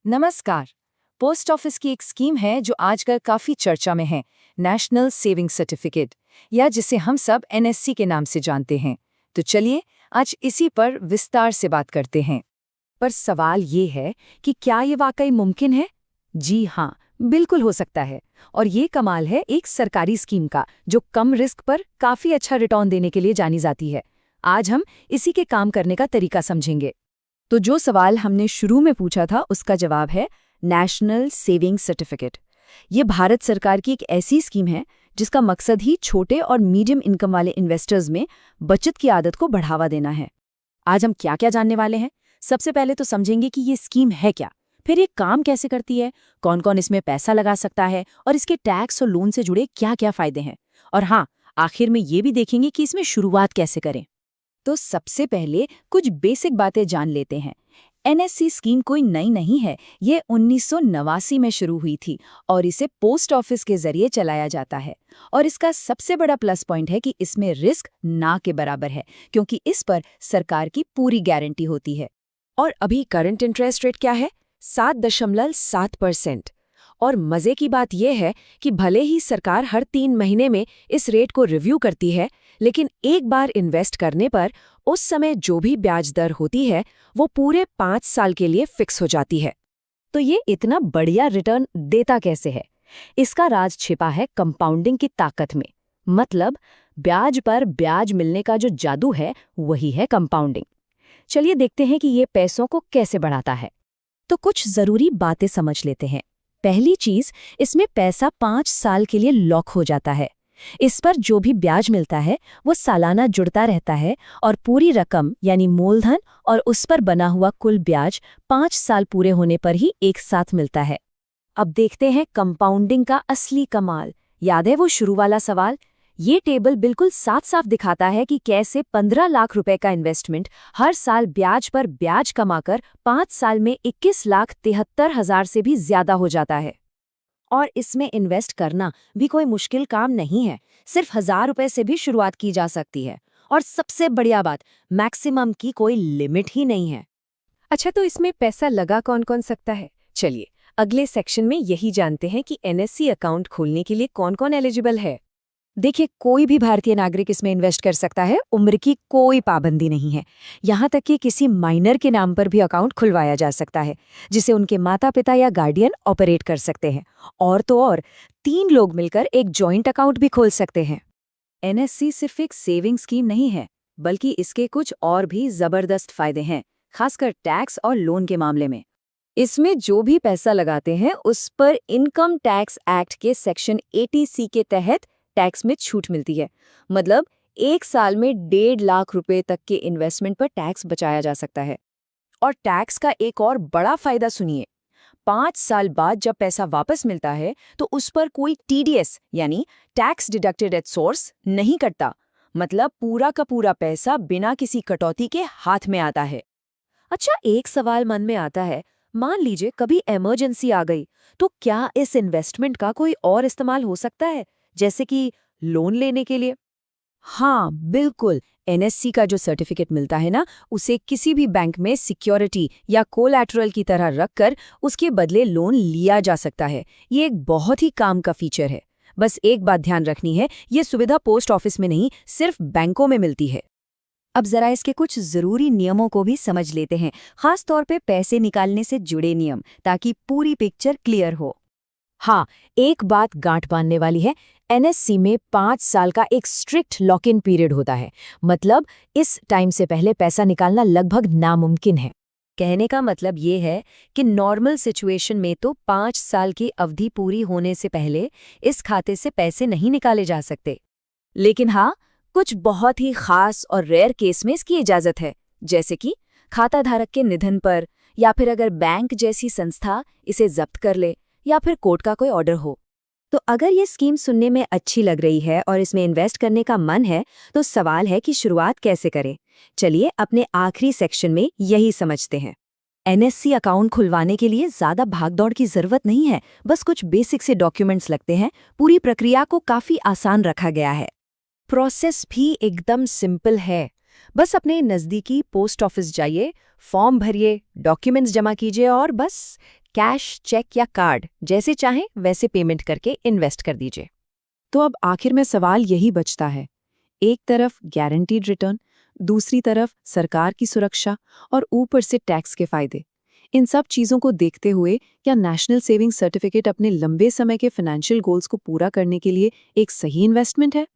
नमस्कार। Post office की एक स्कीम है जो आजकल काफी चर्चा में है, नेशनल सेविंग सर्टिफिकेट, या जिसे हम सब एनएससी के नाम से जानते हैं। तो चलिए आज इसी पर विस्तार से बात करते हैं। पर सवाल ये है कि क्या ये वाकई मुमकिन है? जी हाँ, बिल्कुल हो सकता है। और ये कमाल है एक सरकारी स्कीम का जो कम रिस्क पर काफी अच्छा रिटर्न देने के लिए जानी जाती है। आज हम इसी के काम करने का तरीका समझेंगे। तो जो सवाल हमने शुरू में पूछा था उसका जवाब है नेशनल सेविंग सर्टिफिकेट। ये भारत सरकार की एक ऐसी स्कीम है जिसका मकसद ही छोटे और मीडियम इनकम वाले इन्वेस्टर्स में बचत की आदत को बढ़ावा देना है। आज हम क्या क्या जानने वाले हैं? सबसे पहले तो समझेंगे कि ये स्कीम है क्या, फिर ये काम कैसे करती है, कौन कौन इसमें पैसा लगा सकता है और इसके टैक्स और लोन से जुड़े क्या क्या फायदे हैं। और हाँ, आखिर में ये भी देखेंगे कि इसमें शुरुआत कैसे करें। तो सबसे पहले कुछ बेसिक बातें जान लेते हैं। एनएससी स्कीम कोई नई नहीं है, ये 1989 में शुरू हुई थी और इसे पोस्ट ऑफिस के जरिए चलाया जाता है। और इसका सबसे बड़ा प्लस पॉइंट है कि इसमें रिस्क ना के बराबर है, क्योंकि इस पर सरकार की पूरी गारंटी होती है। और अभी करंट इंटरेस्ट रेट क्या है? 7.7%। और मजे की बात यह है कि भले ही सरकार हर 3 महीने में इस रेट को रिव्यू करती है, लेकिन एक बार इन्वेस्ट करने पर उस समय जो भी ब्याज दर होती है वो पूरे 5 साल के लिए फिक्स हो जाती है। तो ये इतना बढ़िया रिटर्न देता कैसे है? इसका राज छिपा है कंपाउंडिंग की ताकत में। मतलब ब्याज पर ब्याज मिलने का जो जादू है वही है कंपाउंडिंग। चलिए देखते हैं कि ये पैसों को कैसे बढ़ाता है। तो कुछ जरूरी बातें समझ लेते हैं। पहली चीज, इसमें पैसा 5 साल के लिए लॉक हो जाता है। इस पर जो भी ब्याज मिलता है वो सालाना जुड़ता रहता है और पूरी रकम यानी मूलधन और उस पर बना हुआ कुल ब्याज 5 साल पूरे होने पर ही एक साथ मिलता है। अब देखते हैं कंपाउंडिंग का असली कमाल। याद है वो शुरू वाला सवाल? ये टेबल बिल्कुल साफ साफ दिखाता है कि कैसे 15 लाख रुपए का इन्वेस्टमेंट हर साल ब्याज पर ब्याज कमाकर 5 साल में 21,73,000 से भी ज्यादा हो जाता है। और इसमें इन्वेस्ट करना भी कोई मुश्किल काम नहीं है, सिर्फ 1,000 रुपए से भी शुरुआत की जा सकती है। और सबसे बढ़िया बात, मैक्सिमम की कोई लिमिट ही नहीं है। अच्छा, तो इसमें पैसा लगा कौन कौन सकता है? चलिए अगले सेक्शन में यही जानते हैं कि एनएससी अकाउंट खोलने के लिए कौन कौन एलिजिबल है। देखिए, कोई भी भारतीय नागरिक इसमें इन्वेस्ट कर सकता है, उम्र की कोई पाबंदी नहीं है। यहाँ तक कि किसी माइनर के नाम पर भी अकाउंट खुलवाया जा सकता है, जिसे उनके माता पिता या गार्डियन ऑपरेट कर सकते हैं। और तो और 3 लोग मिलकर एक जॉइंट अकाउंट भी खोल सकते हैं। एनएससी सिर्फ एक सेविंग स्कीम नहीं है, बल्कि इसके कुछ और भी जबरदस्त फायदे हैं, खासकर टैक्स और लोन के मामले में। इसमें जो भी पैसा लगाते हैं उस पर इनकम टैक्स एक्ट के सेक्शन 80C के तहत टैक्स में छूट मिलती है। मतलब 1 साल में 1.5 लाख रुपए तक के इन्वेस्टमेंट पर टैक्स बचाया जा सकता है। और टैक्स का एक और बड़ा फायदा सुनिए, 5 साल बाद जब पैसा वापस मिलता है तो उस पर कोई टीडीएस यानी टैक्स डिडक्टेड एट सोर्स नहीं कटता। मतलब पूरा का पूरा पैसा बिना किसी कटौती के हाथ में आता है। अच्छा, एक सवाल मन में आता है, मान लीजिए कभी इमरजेंसी आ गई, तो क्या इस इन्वेस्टमेंट का कोई और इस्तेमाल हो सकता है, जैसे कि लोन लेने के लिए? हाँ, बिल्कुल। एनएससी का जो सर्टिफिकेट मिलता है ना, उसे किसी भी बैंक में सिक्योरिटी या कोलैटरल की तरह रखकर उसके बदले लोन लिया जा सकता है। ये एक बहुत ही काम का फीचर है। बस एक बात ध्यान रखनी है, ये सुविधा पोस्ट ऑफिस में नहीं, सिर्फ बैंकों में मिलती है। अब जरा इसके कुछ जरूरी नियमों को भी समझ लेते हैं, खास तौर पे पैसे निकालने से जुड़े नियम, ताकि पूरी पिक्चर क्लियर हो। हाँ, एक बात गांठ बांधने वाली है, एनएससी में 5 साल का एक स्ट्रिक्ट लॉक इन पीरियड होता है। मतलब इस टाइम से पहले पैसा निकालना लगभग नामुमकिन है। कहने का मतलब ये है कि नॉर्मल सिचुएशन में तो 5 साल की अवधि पूरी होने से पहले इस खाते से पैसे नहीं निकाले जा सकते। लेकिन हाँ, कुछ बहुत ही खास और रेयर केस में इसकी इजाजत है, जैसे कि खाता धारक के निधन पर, या फिर अगर बैंक जैसी संस्था इसे जब्त कर ले, या फिर कोर्ट का कोई ऑर्डर हो। तो अगर ये स्कीम सुनने में अच्छी लग रही है और इसमें इन्वेस्ट करने का मन है, तो सवाल है कि शुरुआत कैसे करें। चलिए अपने आखिरी सेक्शन में यही समझते हैं। एनएससी अकाउंट खुलवाने के लिए ज्यादा भागदौड़ की जरूरत नहीं है, बस कुछ बेसिक से डॉक्यूमेंट्स लगते हैं। पूरी प्रक्रिया को काफी आसान रखा गया है। प्रोसेस भी एकदम सिंपल है। बस अपने नज़दीकी पोस्ट ऑफिस जाइए, फॉर्म भरिए, डॉक्यूमेंट्स जमा कीजिए और बस कैश, चेक या कार्ड जैसे चाहें वैसे पेमेंट करके इन्वेस्ट कर दीजिए। तो अब आखिर में सवाल यही बचता है, एक तरफ गारंटीड रिटर्न, दूसरी तरफ सरकार की सुरक्षा और ऊपर से टैक्स के फायदे। इन सब चीजों को देखते हुए क्या नेशनल सेविंग सर्टिफिकेट अपने लंबे समय के फाइनेंशियल गोल्स को पूरा करने के लिए एक सही इन्वेस्टमेंट है?